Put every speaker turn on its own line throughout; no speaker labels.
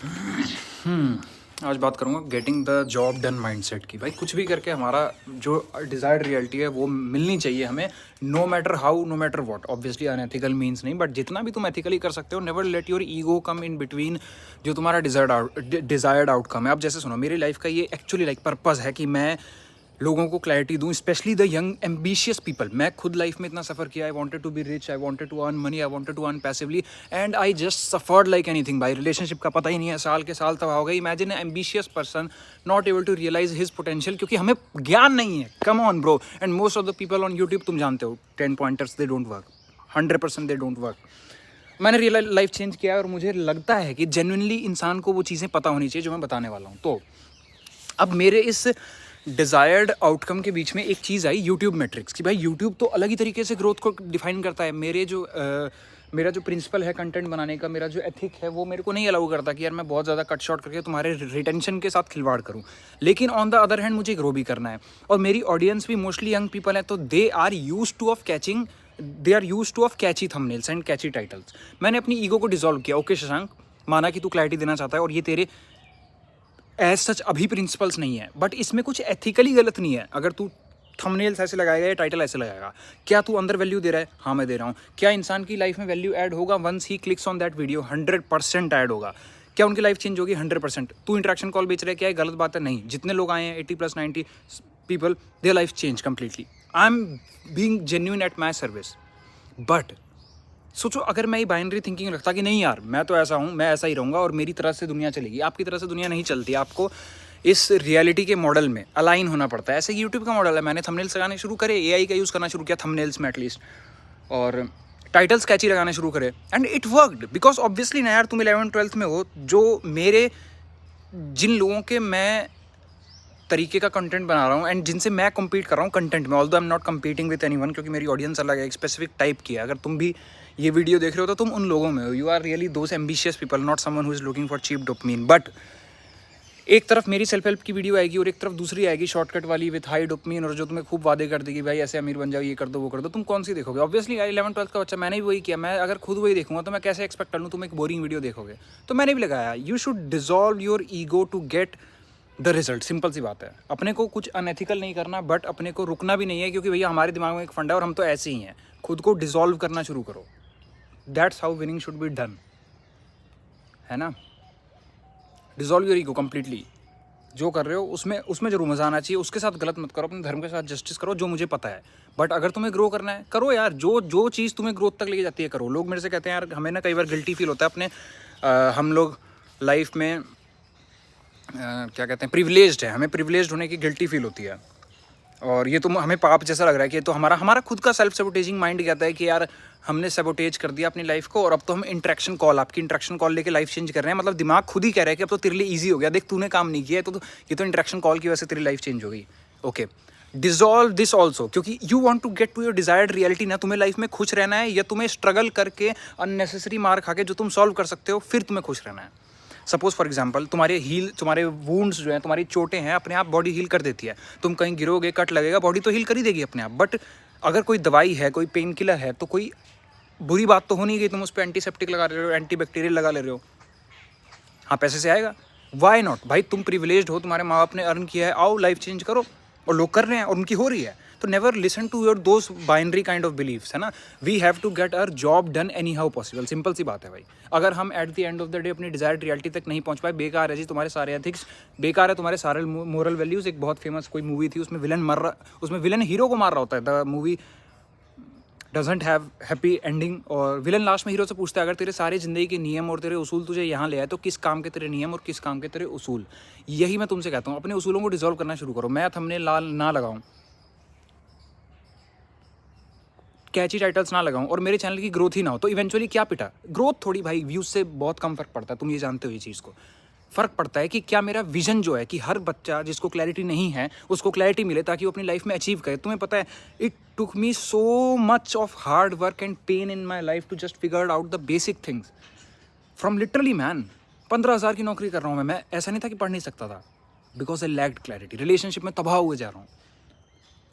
आज बात करूँगा getting the job done mindset की। भाई कुछ भी करके हमारा जो डिज़ायर्ड रियलिटी है वो मिलनी चाहिए हमें, no matter how, no matter what. Obviously unethical means नहीं, बट जितना भी तुम एथिकली कर सकते हो, never let your ego come in between जो तुम्हारा डिज़ायर्ड आउटकम है। अब जैसे सुनो, मेरी लाइफ का ये एक्चुअली लाइक पर्पज़ है कि मैं लोगों को क्लैरिटी दूँ, specially the young ambitious people. मैं खुद लाइफ में इतना सफ़र किया, I wanted to be rich, I wanted to earn money, I wanted to earn passively, and I just suffered like anything. भाई रिलेशनशिप का पता ही नहीं है, साल के साल तबाह हो गई। Imagine ambitious person not able to realise his potential, क्योंकि हमें ज्ञान नहीं है। Come on bro. And most of the people on YouTube, तुम जानते हो, 10 pointers they don't work, 100% they don't work. मैंने रियल लाइफ चेंज किया और मुझे लगता है कि जेन्युइनली इंसान को वो चीज़ें पता होनी चाहिए जो मैं बताने वाला हूँ। तो अब मेरे इस डिज़ायर्ड आउटकम के बीच में एक चीज़ आई, यूट्यूब मैट्रिक्स की। भाई यूट्यूब तो अलग ही तरीके से ग्रोथ को डिफाइन करता है। मेरा जो प्रिंसिपल है कंटेंट बनाने का, मेरा जो एथिक है, वो मेरे को नहीं अलाउ करता कि यार मैं बहुत ज़्यादा कट शॉर्ट करके तुम्हारे रिटेंशन के साथ खिलवाड़ करूँ। लेकिन ऑन द अदर हैंड मुझे ग्रो भी करना है, और मेरी ऑडियंस भी मोस्टली यंग पीपल है, तो they are use to of catchy thumbnails and catchy titles. मैंने अपनी ईगो को डिसॉल्व किया। ओके शशांक, माना कि तू क्लैरिटी देना चाहता है और ये तेरे एज सच अभी प्रिंसिपल्स नहीं है, बट इसमें कुछ एथिकली गलत नहीं है। अगर तू थंबनेल्स ऐसे लगाएगा या टाइटल ऐसे लगाएगा, क्या तू अंदर वैल्यू दे रहा है? हाँ मैं दे रहा हूँ। क्या इंसान की लाइफ में वैल्यू ऐड होगा वंस ही clicks on that video? 100% add होगा। क्या उनकी लाइफ चेंज होगी? 100%। तू इंट्रैक्शन कॉल बेच रहा है, क्या ये गलत बात है? नहीं। जितने लोग आए हैं 80+ 90 people, their life change completely. I am being genuine at my service. But सोचो, अगर मैं ये बाइनरी थिंकिंग रखता कि नहीं यार मैं तो ऐसा हूँ, मैं ऐसा ही रहूँगा और मेरी तरह से दुनिया चलेगी, आपकी तरह से दुनिया नहीं चलती। आपको इस रियलिटी के मॉडल में अलाइन होना पड़ता है। ऐसे यूट्यूब का मॉडल है, मैंने थंबनेल्स लगाने शुरू करे, एआई का यूज़ करना शुरू किया थंबनेल्स में एटलीस्ट, और टाइटल्स कैची लगाने शुरू करे, and it worked. Because obviously ना यार, तुम 11th-12th में हो, जो जिन लोगों के मैं तरीके का कंटेंट बना रहा हूँ एंड जिनसे मैं कम्पीट कर रहा हूँ कंटेंट में, although I am not competing with anyone, क्योंकि मेरी ऑडियंस अलग है, एक स्पेसिफिक टाइप की है। अगर तुम भी ये वीडियो देख रहे हो तो तुम उन लोगों में हो। You are really those ambitious people, not someone who is looking for cheap dopamine. But एक तरफ मेरी सेल्फ हेल्प की वीडियो आएगी और एक तरफ दूसरी आएगी शॉर्टकट वाली विथ हाई डोपामिन, और जो तुम्हें खूब वादे कर देगी, भाई ऐसे अमीर बन जाओ, ये कर दो, वो कर दो। तुम कौन सी देखोगे? ऑब्वियसली 11th-12th का बच्चा, मैंने भी वही किया। मैं अगर खुद वही देखूंगा तो मैं कैसे एक्सपेक्ट कर लूँ तुम एक बोरिंग वीडियो देखोगे? तो मैंने भी लगाया, you should dissolve your ego to get the result. Simple सी बात है। अपने को कुछ अनएथिकल नहीं करना, बट अपने को रुकना भी नहीं है, क्योंकि भैया हमारे दिमाग में एक फंडा है और हम तो ऐसे ही हैं। खुद को डिसॉल्व करना शुरू करो। That's how winning should be done, है ना? Dissolve your ego completely. जो कर रहे हो उसमें जरूर मजा आना चाहिए, उसके साथ गलत मत करो, अपने धर्म के साथ जस्टिस करो, जो मुझे पता है। बट अगर तुम्हें ग्रो करना है, करो यार। जो चीज़ तुम्हें ग्रोथ तक लेके जाती है करो। लोग मेरे से कहते हैं यार, हमें ना कई बार गिल्टी फील होता है अपने हम लोग लाइफ में क्या कहते हैं, प्रिविलेज्ड है, हमें प्रिविलेज्ड होने की गिल्टी फील होती है, और ये तो हमें पाप जैसा लग रहा है कि तो हमारा खुद का सेल्फ सैबोटेजिंग माइंड कहता है कि यार हमने सैबोटेज कर दिया अपनी लाइफ को, और अब तो हम आपकी इंट्रैक्शन कॉल लेके लाइफ चेंज कर रहे हैं। मतलब दिमाग खुद ही कह रहा है कि अब तो तेरे लिए ईजी हो गया, देख तूने काम नहीं किया है, तो ये तो इंट्रैक्शन कॉल की वजह से तेरी लाइफ चेंज हो गई। ओके, डिजॉल्व दिस ऑल्सो, क्योंकि you want to get to your desired reality ना। तुम्हें लाइफ में खुश रहना है, या तुम्हें स्ट्रगल करके अननेसेसरी मार खा के जो तुम सॉल्व कर सकते हो फिर तुम्हें खुश रहना है? सपोज फॉर एग्जाम्पल, तुम्हारे वुंड्स जो हैं, तुम्हारी चोटें हैं, अपने आप बॉडी हील कर देती है। तुम कहीं गिरोगे, कट लगेगा, बॉडी तो हील कर ही देगी अपने आप। बट अगर कोई दवाई है, कोई पेन किलर है, तो कोई बुरी बात तो हो नहीं गई, तुम उस पर एंटीसेप्टिक लगा रहे हो, एंटीबैक्टीरियल लगा ले रहे हो। हाँ, पैसे से आएगा, वाई नॉट? भाई तुम प्रिविलेज्ड हो, तुम्हारे माँ बाप ने अर्न किया है, आओ लाइफ चेंज करो। और लोग कर रहे हैं और उनकी हो रही है। तो never listen to your those binary kind of beliefs, है ना? We have to get our job done anyhow possible. Simple सी बात है भाई। अगर हम at the end of the day अपनी डिजायर्ड रियलिटी तक नहीं पहुंच पाए, बेकार है जी तुम्हारे सारे एथिक्स, बेकार है तुम्हारे सारे मोरल वैल्यूज। एक बहुत फेमस कोई मूवी थी, उसमें विलन हीरो को मार रहा होता है। The movie doesn't have happy ending, और विलन लास्ट में हीरो से पूछता है, अगर तेरे सारे ज़िंदगी के नियम और तेरे उसूल तुझे यहाँ ले आए, तो किस काम के तेरे नियम और किस काम के तेरे उसूल? यही मैं तुमसे कहता हूँ, अपने उसूलों को डिसॉल्व करना शुरू करो। मैं थंबनेल लाल ना लगाऊं, कैची टाइटल्स ना लगाऊं, और मेरे चैनल की ग्रोथ ही ना हो, तो इवेंचुअली क्या पिटा? ग्रोथ थोड़ी भाई, व्यूज़ से बहुत कम फर्क पड़ता है, तुम ये जानते हो ये चीज़ को। फ़र्क पड़ता है कि क्या मेरा विजन जो है, कि हर बच्चा जिसको क्लैरिटी नहीं है उसको क्लैरिटी मिले, ताकि वो अपनी लाइफ में अचीव करे। तुम्हें पता है, it took me so much of hard work and pain in my life to just figure out the basic things from literally man. 15,000 की नौकरी कर रहा हूँ मैं ऐसा नहीं था कि पढ़ नहीं सकता था, because I lacked clarity. Relationship में तबाह हुए जा रहा हूँ,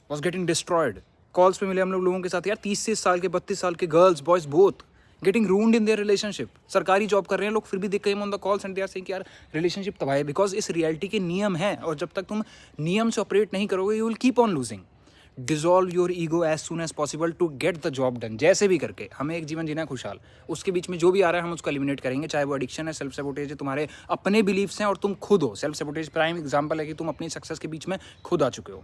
वॉज गेटिंग डिस्ट्रॉयड। कॉल्स पे मिले हम लोगों के साथ यार, 30 साल के 32 साल के girls boys both, getting ruined in their relationship. सरकारी जॉब कर रहे हैं लोग, फिर भी they came on the calls and they are saying कि यार रिलेशनशिप तबाह है, बिकॉज इस रियलिटी के नियम हैं, और जब तक तुम नियम से ऑपरेट नहीं करोगे you will keep on losing. Dissolve your ego as soon as possible to get the job done. जैसे भी करके हमें एक जीवन जीना है खुशहाल, उसके बीच में जो भी आ रहा है हम उसको एलिमिनेट करेंगे, चाहे वो एडिक्शन है, सेल्फ सेबोटेज है, तुम्हारे अपने बिलीफ्स हैं और तुम खुद हो। सेल्फ सेबोटेज प्राइम एग्जाम्पल है कि तुम अपनी सक्सेस के बीच में खुद आ चुके हो।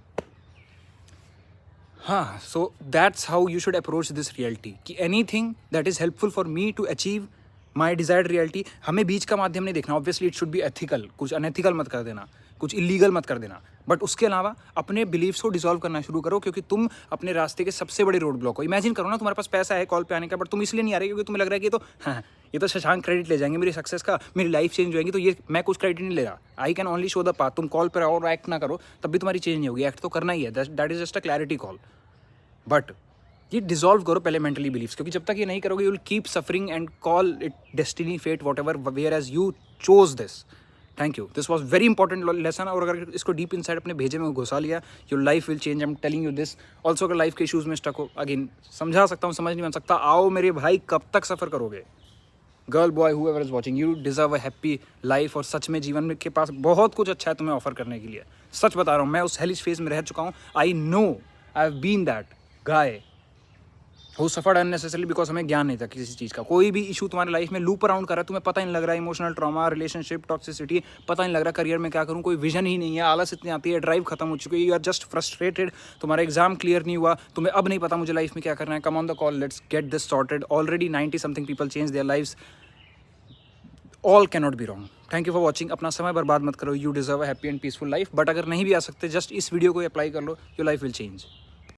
हाँ, so that's how you should approach this reality कि anything that is helpful for me to achieve my desired reality. हमें बीच का माध्यम नहीं देखना, obviously it should be ethical, कुछ अनएथिकल मत कर देना, कुछ इलीगल मत कर देना, बट उसके अलावा अपने बिलीव्स को डिसॉल्व करना शुरू करो, क्योंकि तुम अपने रास्ते के सबसे बड़े रोड ब्लॉक हो। इमेजिन करो ना, तुम्हारे पास पैसा है कॉल पे आने का, बट तुम इसलिए नहीं आ रहे क्योंकि तुम्हें लग रहा है कि ये तो शशांक क्रेडिट ले जाएंगे मेरी सक्सेस का, मेरी लाइफ चेंज हो जाएगी, तो ये मैं कुछ क्रेडिट नहीं ले रहा। I can only show the path. तुम कॉल पर आओ और एक्ट ना करो तब भी तुम्हारी चेंज नहीं होगी, एक्ट तो करना ही है, that is just a clarity call. But ये डिसॉल्व करो पहले मेंटली बिलीव्स, क्योंकि जब तक ये नहीं करोगे you will keep suffering and call it destiny, fate, whatever, whereas you chose this. Thank you, this was very important lesson, और अगर इसको डीप इनसाइड अपने भेजे में घुसा लिया, your life will change. I am telling you this. Also अगर life के इशूज़ में स्टक हो, अगेन समझा सकता हूँ, समझ नहीं बन सकता, आओ मेरे भाई, कब तक सफ़र करोगे? Girl, boy, whoever is watching, you deserve a happy life, और सच में जीवन के पास बहुत कुछ अच्छा है तुम्हें ऑफर करने के लिए। सच बता रहा हूँ, मैं उस हेलिश फेज में रह चुका हूँ। I know, I have been that guy who suffered unnecessarily because हमें ज्ञान नहीं था किसी चीज़ का। कोई भी इशू तुम्हारे लाइफ में लूप अराउंड कर रहा है, तुम्हें पता ही नहीं लग रहा है, इमोशनल ट्रॉमा, रिलेशनशिप, टॉक्सिसिटी, पता नहीं लग रहा करियर में क्या करूँ, कोई विजन ही नहीं है, आलस इतनी आती है, ड्राइव खत्म हो चुकी है, यू आर जस्ट फ्रस्ट्रेटेड, तुम्हारा एग्जाम क्लियर नहीं हुआ, तुम्हें अब नहीं पता मुझे लाइफ में क्या करना है। Come on the call, let's get this sorted. Already 90 something people change their lives, all cannot be wrong. Thank you for watching. अपना समय बर्बाद मत करो, you deserve a happy and peaceful life. But अगर नहीं भी आ सकते, जस्ट इस वीडियो को अप्लाई कर लो, योर लाइफ विल चेंज।